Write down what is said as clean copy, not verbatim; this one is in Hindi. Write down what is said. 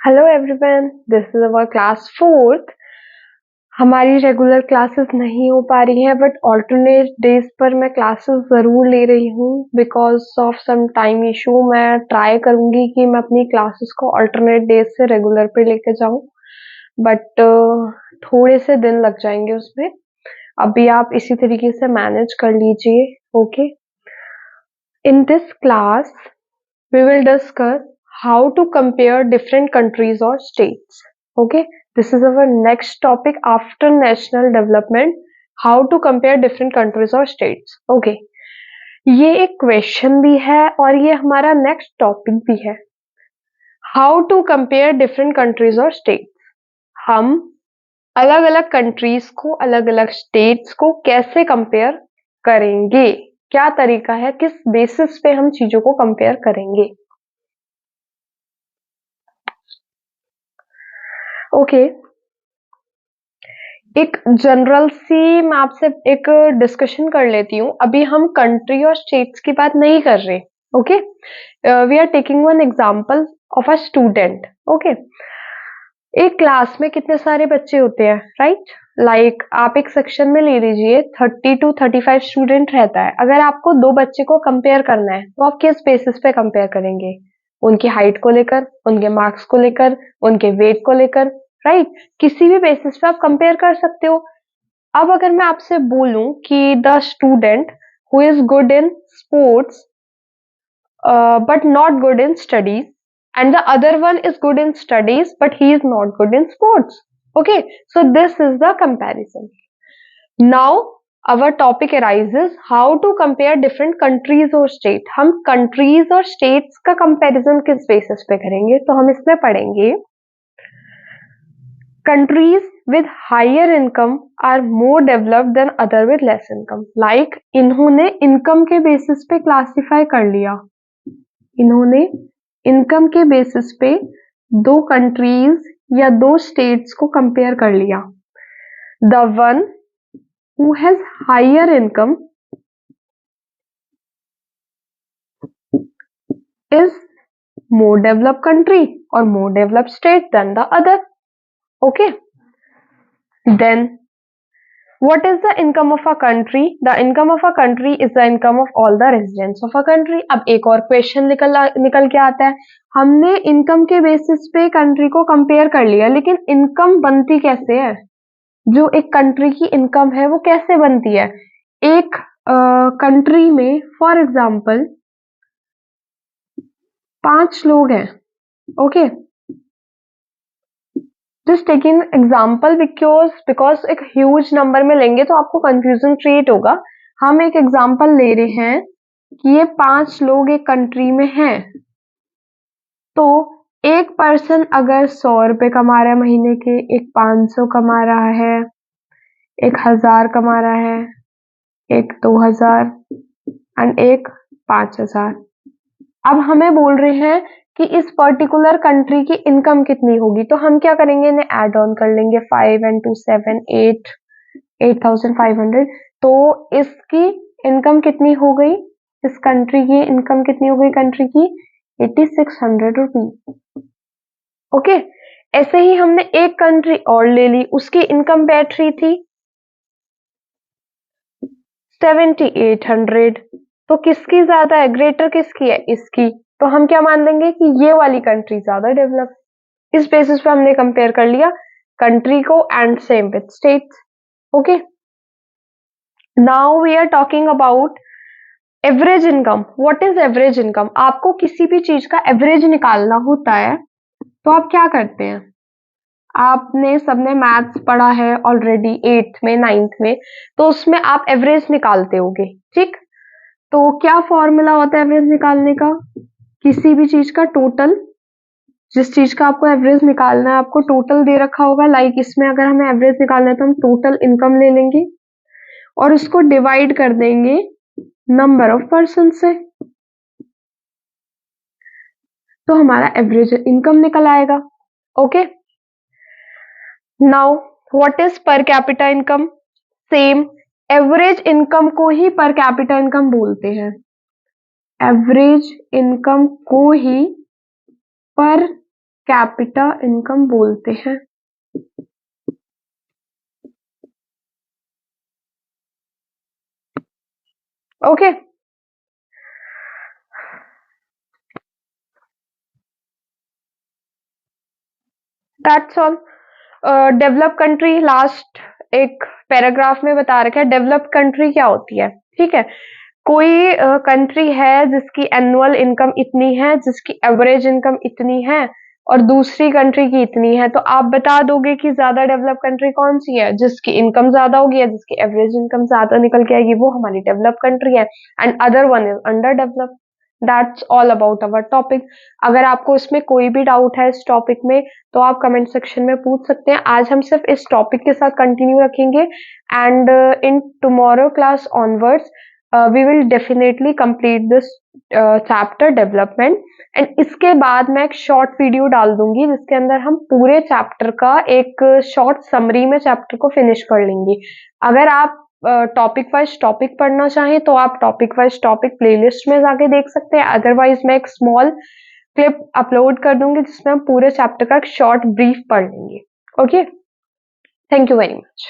Hello everyone, this is our class fourth. हमारी रेगुलर क्लासेस नहीं हो पा रही हैं, बट ऑल्टरनेट डेज पर मैं क्लासेस ज़रूर ले रही हूँ because of some time issue. मैं ट्राई करूँगी कि मैं अपनी क्लासेस को ऑल्टरनेट डेज से रेगुलर पे लेके जाऊँ, बट थोड़े से दिन लग जाएंगे उसमें। अभी आप इसी तरीके से मैनेज कर लीजिए। Okay, in this class we will discuss how to compare different countries or states. Okay, this is our next topic after national development, how to compare different countries or states. Okay, ये एक क्वेश्चन भी है और ये हमारा नेक्स्ट टॉपिक भी है। How to compare different countries और स्टेट्स। हम अलग अलग कंट्रीज को, अलग अलग स्टेट्स को कैसे कंपेयर करेंगे, क्या तरीका है, किस बेसिस पे हम चीजों को कंपेयर करेंगे। ओके, एक जनरल सी मैं आपसे एक डिस्कशन कर लेती हूँ। अभी हम कंट्री और स्टेट्स की बात नहीं कर रहे। Okay, we are taking one example of a student. Okay, एक क्लास में कितने सारे बच्चे होते हैं, राइट? लाइक आप एक सेक्शन में ले लीजिए 30 to 35 स्टूडेंट रहता है। अगर आपको दो बच्चे को कंपेयर करना है तो आप किस बेसिस पे कंपेयर करेंगे? उनकी हाइट को लेकर, उनके मार्क्स को लेकर, उनके वेट को लेकर, राइट? किसी भी बेसिस पे आप कंपेयर कर सकते हो। अब अगर मैं आपसे बोलूं कि the student who is good in sports but not good in studies, and the other one is good in studies but he is not good in sports. Okay, so this is the comparison. Now our topic arises how to compare different countries or state. हम countries और states का comparison किस basis पे करेंगे? तो हम इसमें पढ़ेंगे countries with higher income are more developed than other with less income. Like इन्होंने income के basis पे classify कर लिया। इन्होंने इनकम के बेसिस पे दो कंट्रीज या दो स्टेट्स को कंपेयर कर लिया। The one who has higher income is more developed country और more developed state then the other. Okay, then what is the income of a country? The income of a country is the income of all the residents of a country. अब एक और क्वेश्चन निकल के आता है। हमने इनकम के बेसिस पे कंट्री को कंपेयर कर लिया, लेकिन इनकम बनती कैसे है? जो एक कंट्री की इनकम है वो कैसे बनती है? एक कंट्री में फॉर एग्जांपल 5 लोग हैं। Okay, just taking example because एक ह्यूज नंबर में लेंगे तो आपको कंफ्यूजन क्रिएट होगा। हम एक एग्जांपल ले रहे हैं कि ये 5 लोग एक कंट्री में हैं, तो एक पर्सन अगर 100 रुपए कमा रहा है महीने के, एक 500 कमा रहा है, एक 1000 कमा रहा है, एक 2000 एंड एक 5000। अब हमें बोल रहे हैं कि इस पर्टिकुलर कंट्री की इनकम कितनी होगी, तो हम क्या करेंगे, इन्हें ऐड ऑन कर लेंगे। 5 and 2 7 8 8500। तो इसकी इनकम कितनी हो गई, इस कंट्री की इनकम कितनी हो गई, कंट्री की 8600 रुपीज। ओके, ऐसे ही हमने एक कंट्री और ले ली, उसकी इनकम बैठ रही थी 7800। तो किसकी ज्यादा है, ग्रेटर किसकी है, इसकी। तो हम क्या मान लेंगे कि ये वाली कंट्री ज्यादा डेवलप। इस बेसिस पे हमने कंपेयर कर लिया कंट्री को and same with states. Okay, now we are talking about average income. What is average income? आपको किसी भी चीज का एवरेज निकालना होता है तो आप क्या करते हैं? आपने सबने मैथ्स पढ़ा है ऑलरेडी 8th में 9th में, तो उसमें आप एवरेज निकालते होगे, ठीक? तो क्या फॉर्मूला होता है एवरेज निकालने का? किसी भी चीज का टोटल, जिस चीज का आपको एवरेज निकालना है, आपको टोटल दे रखा होगा। लाइक इसमें अगर हमें एवरेज निकालना है तो हम टोटल इनकम ले लेंगे और उसको डिवाइड कर देंगे नंबर ऑफ पर्सन से, तो हमारा एवरेज इनकम निकल आएगा। Okay, now what is per capita income? Same, average income को ही पर कैपिटा इनकम बोलते हैं। एवरेज इनकम को ही पर कैपिटा इनकम बोलते हैं। Okay, that's all. Develop country last एक पैराग्राफ में बता रखा है डेवलप कंट्री क्या होती है। ठीक है, कोई कंट्री है जिसकी एनुअल इनकम इतनी है, जिसकी एवरेज इनकम इतनी है और दूसरी कंट्री की इतनी है, तो आप बता दोगे कि ज्यादा डेवलप कंट्री कौन सी है, जिसकी इनकम ज्यादा होगी या जिसकी एवरेज इनकम ज्यादा निकल के आएगी, वो हमारी डेवलप कंट्री है। And other one is under develop. That's all about our topic. अगर आपको इसमें कोई भी डाउट है इस टॉपिक में तो आप कमेंट सेक्शन में पूछ सकते हैं। आज हम सिर्फ इस टॉपिक के साथ कंटिन्यू रखेंगे and in tomorrow class onwards we will definitely complete this chapter development. And इसके बाद मैं एक शॉर्ट वीडियो डाल दूंगी जिसके अंदर हम पूरे चैप्टर का एक शॉर्ट समरी में चैप्टर को फिनिश कर लेंगे। अगर आप टॉपिक वाइज टॉपिक पढ़ना चाहें तो आप टॉपिक वाइज टॉपिक प्लेलिस्ट में जाके देख सकते हैं। अदरवाइज मैं एक स्मॉल क्लिप अपलोड कर दूंगी जिसमें हम पूरे चैप्टर का एक शॉर्ट ब्रीफ पढ़ लेंगे। Okay, thank you very much.